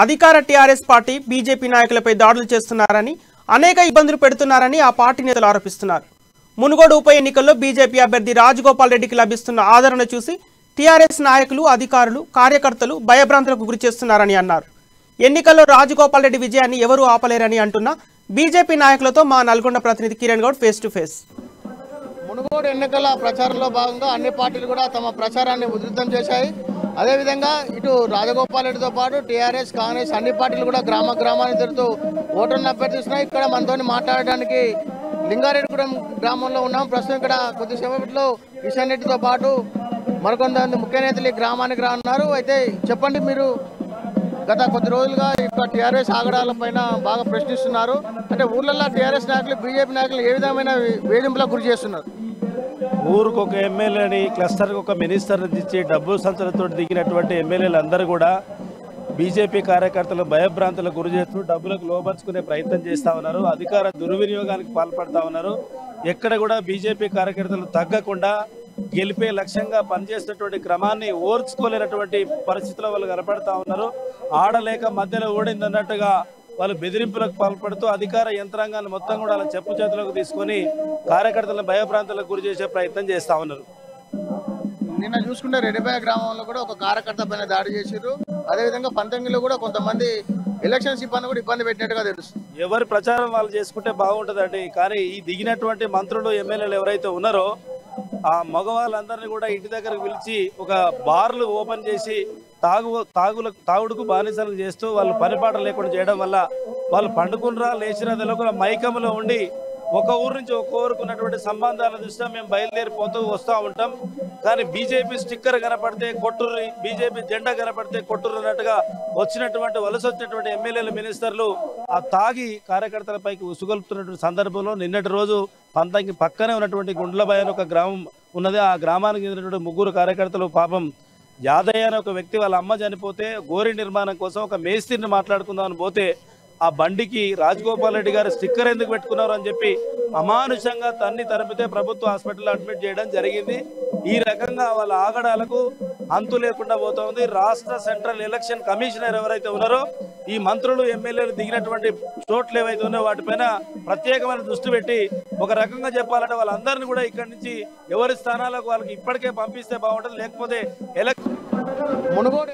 అధికార TRS party BJP నాయకులపై దాడులు చేస్తున్నారని అనేక ఇబ్బందులు పెడుతున్నారని ఆ పార్టీ నేతలు ఆరోపిస్తున్నారు. మునుగోడు ఉప ఎన్నికల్లో బీజేపీ అభ్యర్థి రాజగోపాల్ రెడ్డికి లభిస్తున్న ఆదరణ చూసి టీఆర్ఎస్ నాయకులు, అధికారులు, కార్యకర్తలు భయభ్రాంతులకు గురిచేస్తున్నారని అన్నారు. ఎన్నికల్లో రాజగోపాల్ రెడ్డి విజయాన్ని ఎవరూ ఆపలేరని అంటున్న బీజేపీ నాయకులతో మా నల్గొండ ప్రతినిధి Kiran Goud face to face. Munugode ఎన్నికల ప్రచారంలో భాగంగా అన్ని పార్టీలు కూడా తమ ప్రచారాన్ని ఉధృతం చేశాయి. అదేవిధంగా ఇటు రాజగోపాల్ రెడ్డితో పాటు టీఆర్ఎస్, కాంగ్రెస్ అన్ని పార్టీలు కూడా గ్రామాన్ని తిరుగుతూ ఓటర్లను అభ్యర్థిస్తున్నాయి. ఇక్కడ మనతో మాట్లాడడానికి లింగారెడ్డిగూడెం గ్రామంలో ఉన్నాం. ప్రస్తుతం ఇక్కడ కొద్దిసేపట్లో కిషన్ రెడ్డితో పాటు మరికొంతమంది ముఖ్య నేతలు ఈ గ్రామానికి రానున్నారు. అయితే చెప్పండి, మీరు గత కొద్ది రోజులుగా ఇక్కడ టీఆర్ఎస్ ఆగడాలపైన బాగా ప్రశ్నిస్తున్నారు. అంటే ఊర్లలో టీఆర్ఎస్ నాయకులు, బీజేపీ నాయకులు ఏ విధమైన వేధింపులకు గురి చేస్తున్నారు? ఊరికి ఒక ఎమ్మెల్యేని, క్లస్టర్కి ఒక మినిస్టర్ని ఇచ్చి డబ్బు సంచులతో దిగినటువంటి ఎమ్మెల్యేలు అందరూ కూడా బీజేపీ కార్యకర్తలు భయభ్రాంతులకు గురి చేస్తూ డబ్బులకు లోపరుచుకునే ప్రయత్నం చేస్తూ ఉన్నారు. అధికార దుర్వినియోగానికి పాల్పడుతూ ఉన్నారు. ఎక్కడ కూడా బీజేపీ కార్యకర్తలు తగ్గకుండా గెలిపే లక్ష్యంగా పనిచేసినటువంటి క్రమాన్ని ఓర్చుకోలేనటువంటి పరిస్థితుల్లో వాళ్ళు కనపడతా ఉన్నారు. ఆడలేక మధ్యలో ఓడిందన్నట్టుగా వాళ్ళు బెదిరింపులకు పాల్పడుతూ అధికార యంత్రాంగాన్ని మొత్తం కూడా అలా చెప్పు చేతులకు తీసుకొని కార్యకర్తలను భయభ్రాంతులకు గురి చేసే ప్రయత్నం చేస్తూ ఉన్నారు. నిన్న చూసుకుంటే రెడ్డిపాయ గ్రామంలో కూడా ఒక కార్యకర్త పైన దాడి చేశారు. అదేవిధంగా పంతంగిలో కూడా కొంతమంది ఎలక్షన్ సిబ్బంది కూడా ఇబ్బంది పెట్టినట్టుగా తెలుస్తుంది. ఎవరి ప్రచారం వాళ్ళు చేసుకుంటే బాగుంటుందండి. కానీ ఈ దిగినటువంటి మంత్రులు, ఎమ్మెల్యేలు ఎవరైతే ఉన్నారో ఆ మగవాళ్ళందరినీ కూడా ఇంటి దగ్గరకు పిలిచి ఒక బార్లు ఓపెన్ చేసి తాగుడుకు బానిసలు చేస్తూ వాళ్ళు పనిపాట లేకుండా చేయడం వల్ల వాళ్ళు పండుకున్నరా లేచినా తెలియకుండా మైకంలో ఉండి ఒక ఊరు నుంచి ఒక ఊరుకు ఉన్నటువంటి సంబంధాల దృష్ట్యా మేము బయలుదేరిపోతూ వస్తూ ఉంటాం. కానీ బీజేపీ స్టిక్కర్ కనపడితే కొట్టుర్రి, బీజేపీ జెండా కనపడితే కొట్టుర్రు అన్నట్టుగా వలస వచ్చినటువంటి ఎమ్మెల్యేలు, మినిస్టర్లు ఆ తాగి కార్యకర్తలపైకి ఉసుగొల్పుతున్నటువంటి సందర్భంలో నిన్నటి రోజు పంతంకి పక్కనే ఉన్నటువంటి గుండ్లబాయ్ అని ఒక గ్రామం ఉన్నది. ఆ గ్రామానికి చెందినటువంటి ముగ్గురు కార్యకర్తలు పాపం యాదయ్య అనే ఒక వ్యక్తి వాళ్ళ అమ్మ చనిపోతే గోరి నిర్మాణం కోసం ఒక మేస్త్రిని మాట్లాడుకుందామని పోతే ఆ బండికి రాజగోపాల్ రెడ్డి గారు స్టిక్కర్ ఎందుకు పెట్టుకున్నారు అని చెప్పి అమానుషంగా తరిపితే ప్రభుత్వ హాస్పిటల్లో అడ్మిట్ చేయడం జరిగింది. ఈ రకంగా వాళ్ళ ఆగడాలకు అంతు లేకుండా పోతుంది. రాష్ట్ర సెంట్రల్ ఎలక్షన్ కమిషనర్ ఎవరైతే ఉన్నారో ఈ మంత్రులు, ఎమ్మెల్యేలు దిగినటువంటి చోట్లు ఏవైతే ఉన్నాయో వాటిపైన ప్రత్యేకమైన దృష్టి పెట్టి ఒక రకంగా చెప్పాలంటే వాళ్ళందరినీ కూడా ఇక్కడి నుంచి ఎవరి స్థానాలకు వాళ్ళకి ఇప్పటికే పంపిస్తే బాగుంటుంది. లేకపోతే మునుగోడు